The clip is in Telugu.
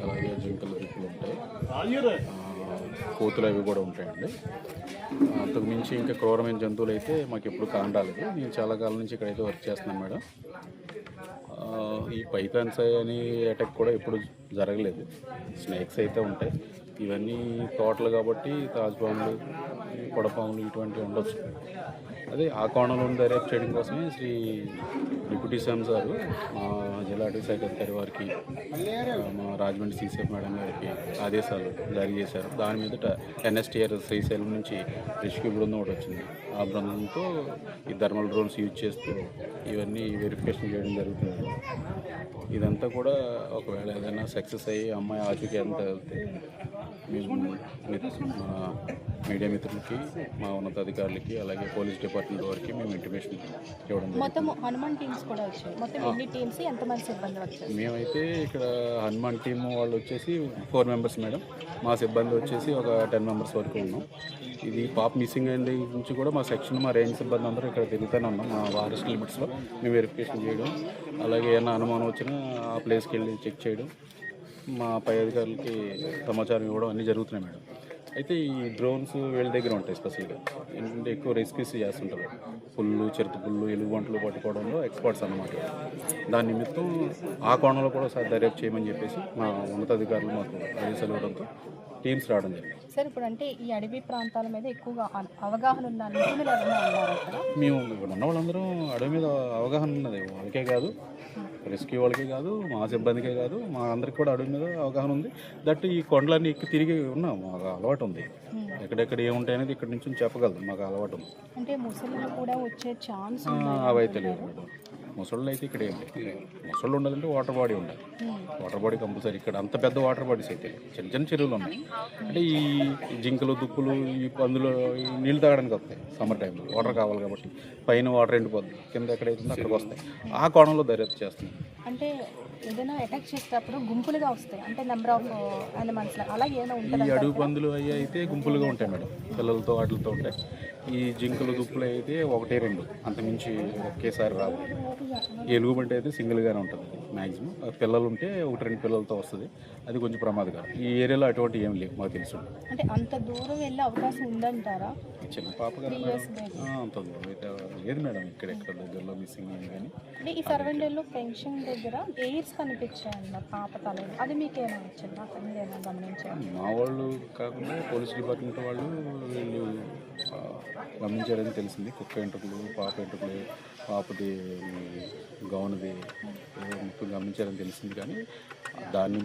అలాగే జింకలు దుప్పులు ఉంటాయి, కోతులు అవి కూడా ఉంటాయండి. అంతకు మించి ఇంకా క్రూరమైన జంతువులు అయితే మాకు ఎప్పుడు కానరాలేదు. నేను చాలా కాలం నుంచి ఇక్కడైతే వర్క్ చేస్తున్నాను మేడం. ఈ పైథాన్స్ అని అటాక్ కూడా ఎప్పుడు జరగలేదు. స్నేక్స్ అయితే ఉంటాయి. ఇవన్నీ తోటలు కాబట్టి తాజుపాములు, పొడపాములు ఇటువంటివి ఉండొచ్చు. అదే ఆ కోణంలో డైరెక్ట్ చేయడం కోసమే శ్రీ డిప్యూటీ సీఎం సారు మా జిల్లా అటవీ శాఖ అధికారి వారికి, మా రాజమండ్రి సీసీఎఫ్ మేడం గారికి ఆదేశాలు జారీ చేశారు. దాని మీదట ఎన్ఎస్టీఆర్ శ్రీశైలం నుంచి రెస్క్యూ బృందం ఒకటి వచ్చింది. ఆ బృందంతో ఈ థర్మల్ డ్రోన్స్ యూజ్ చేస్తూ ఇవన్నీ వెరిఫికేషన్ చేయడం జరుగుతుంది. ఇదంతా కూడా ఒకవేళ ఏదైనా సక్సెస్ అయ్యి అమ్మాయి ఆచూకీ అంతా వెళ్తే మేము మా మీడియా మిత్రులకి, మా ఉన్నతాధికారులకి, అలాగే పోలీస్ డిపార్ట్మెంట్ వారికి మేము ఇంటిమేషన్ ఇవ్వడం మొత్తం హనుమాన్ టీమ్స్ కూడా వచ్చాయి. మొత్తం ఎన్ని టీమ్స్, ఎంతమంది సిబ్బంది వచ్చారు? మేమైతే ఇక్కడ హనుమాన్ టీమ్ వాళ్ళు వచ్చేసి 4 మెంబర్స్ మేడం. మా సిబ్బంది వచ్చేసి ఒక 10 మెంబర్స్ వరకు ఉన్నాం. ఇది పాప మిస్సింగ్ అయిన నుంచి కూడా మా సెక్షన్, మా రేంజ్ సిబ్బంది అందరూ ఇక్కడ తిరుగుతూనే ఉన్నాం. మా ఫారెస్ట్ లిమిట్స్లో మేము వెరిఫికేషన్ చేయడం, అలాగే ఏమైనా అనుమానం వచ్చినా ఆ ప్లేస్కి వెళ్ళి చెక్ చేయడం, మా పై అధికారులకి సమాచారం ఇవ్వడం అన్నీ జరుగుతున్నాయి మేడం. అయితే ఈ డ్రోన్స్ వీళ్ళ దగ్గర ఉంటాయి స్పెషల్గా. ఏంటంటే ఎక్కువ రెస్క్యూస్ చేస్తుంటారు. పుల్లు, చిరుత పుల్లు, ఎలుగుబంట్లు పట్టుకోవడంలో ఎక్స్పర్ట్స్ అన్నమాట. దాని నిమిత్తం ఆ కోణంలో కూడా ఒకసారి దర్యాప్తు చేయమని చెప్పేసి మా ఉన్నతాధికారులు మాకు ఆదేశాలు ఇవ్వడంతో టీమ్స్ రావడం జరిగింది. సార్, ఇప్పుడు అంటే ఈ అడవి ప్రాంతాల మీద ఎక్కువగా అవగాహన ఉన్న నిపుణులు ఎవరైనా ఉన్నారు అక్కడ? మేము ఇక్కడ ఉన్న వాళ్ళందరం అడవి మీద అవగాహన ఉన్నది. వాళ్ళకే కాదు, రెస్క్యూ వాళ్ళకే కాదు, మా సిబ్బందికే కాదు, మా అందరికి కూడా అడవి మీద అవగాహన ఉంది. దట్ ఈ కొండలన్నీ ఎక్కి తిరిగి ఉన్నాం, మాకు అలవాటు ఉంది. ఎక్కడెక్కడ ఏముంటాయి అనేది ఇక్కడ నుంచి చెప్పగలదు, మాకు అలవాటు ఉంది. అంటే ముసలిలు కూడా వచ్చే ఛాన్స్ అవైతే లేవు మేడం. ముసళ్ళు అయితే ఇక్కడ ఏం లేదు. ముసళ్ళు ఉండాలంటే వాటర్ బాడీ ఉండాలి. Water body compulsory. ఇక్కడ అంత పెద్ద వాటర్ బాడీస్ అయితే చిన్న చిన్న చెరువులు ఉన్నాయి. అంటే ఈ జింకలు, దుప్పులు, ఈ పందులు నీళ్ళు తాగడానికి వస్తాయి. సమ్మర్ టైంలో వాటర్ కావాలి కాబట్టి పైన వాటర్ ఎండిపోద్ది, కింద ఎక్కడైతుందో అక్కడికి వస్తాయి. ఆ కోణంలో దర్యాప్తు చేస్తున్నాం. అంటే ఏదైనా అటాక్ చేసేటప్పుడు గుంపులుగా వస్తాయి, అంటే నెంబర్ ఆఫ్ యానిమల్స్ అలా ఏమైనా ఉంటుంది? ఈ అడవి పందులు అవి అయితే గుంపులుగా ఉంటాయి మేడం, పిల్లలతో వాటితో ఉంటాయి. ఈ జింకలు, దుప్పులు అయితే 1-2 అంతమించి ఒకేసారి రావు. ఎలుగుబంటి అయితే సింగిల్గానే ఉంటుంది మ్యాక్సిమం. పిల్లలు ఉంటే 1-2 పిల్లలతో వస్తుంది. అది కొంచెం ప్రమాదకరం. ఈ ఏరియాలో అటువంటి ఏం లేవు మాకు తెలుసు. అంటే అంత దూరం వెళ్ళే అవకాశం ఉందంటారా? చిన్న పాప గారు అంత దూరం అయితే లేదు మేడం. ఇక్కడెక్కడ దగ్గరలో మిస్సింగ్ అయింది. కానీ అంటే ఈ సర్వెండర్లో పెన్షన్ దగ్గర ఎయిర్స్ కనిపించాయన్న పాప తల, అది మీకు ఏమైనా వచ్చిందా? మీరేమైనా గమనించారు? మా వాళ్ళు కాకుండా పోలీస్ డిపార్ట్మెంట్ వాళ్ళు వీళ్ళు గమనించారని తెలిసింది. కుక్క ఎంట్రుకలు, పాప ఎంట్రుకలు, పాపది గౌన్ది ముఖ్యం గమనించారని తెలిసింది. కానీ దాన్ని